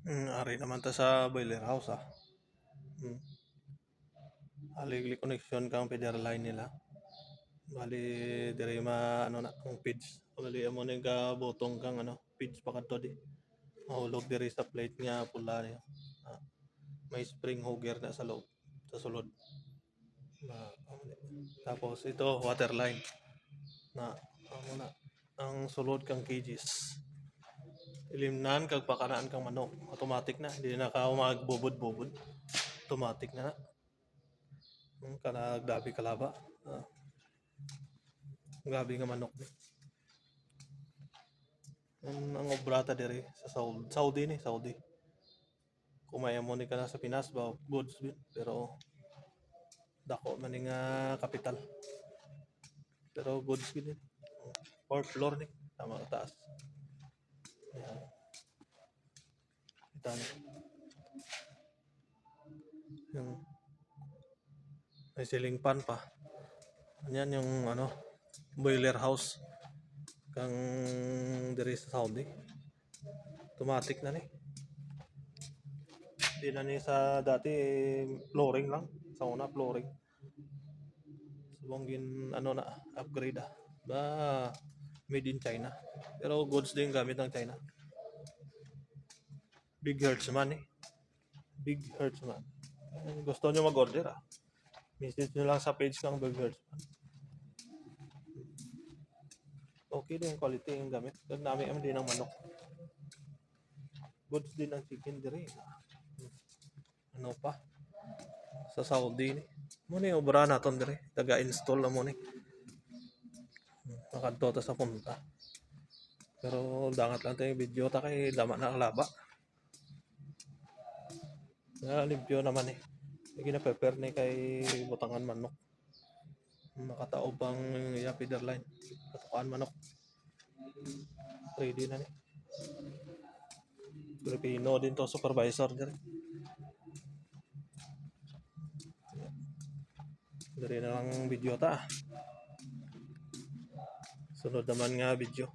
Ari naman ta sa boiler house ah. Mm. Aligli connection kang feeder line nila. Bali diri ma ano na ang feeds. Bali amo ning ka butong kang ano feeds pa kadto di. Mahulog diri sa plate nga pula niya. Ah, may spring hugger na sa loob sa sulod. Tapos ito water line na amo na ang sulod kang cages. Ilimnan kag pakanaan kang manok. Automatic na, hindi na ka magbubod-bubod. Automatic na. Kana gabi kalaba. Gabi nga manok ni. Ang obrata diri sa Saudi ni, Saudi. Kumaya mo ni ka na sa Pinas ba goods bin pero dako man ni nga kapital. Pero goods bin. Fourth floor ni, tama taas. Ayan. Kita niyo. Yung may ceiling fan pa. Yan yung ano, boiler house kang diri sa Saudi. Automatic na ni. Di na ni sa dati flooring lang. Sa una flooring. Subong ano na upgrade ah. Ba made in China. Pero goods din gamit ng China. Big Hertz man eh. Big Hertz man. Gusto nyo mag-order ah. Message nyo lang sa page kang Big Hertz man. Okay din yung quality yung gamit. Kag namin din ng manok. Goods din ang chicken diri. Ano pa? Sa Saudi ni. Mo ni obra naton diri. Taga-install na mo ni. Nakadto ta sa punta. Pero dangat lang tayo video ta kay dama na ang laba. Limpyo naman eh. Gina-prepare ni kay butangan manok. Makatao pang feeder line. Katukaan manok. Ready na ni. Filipino din to supervisor diri. Diri na lang video ta. Sunod naman nga video.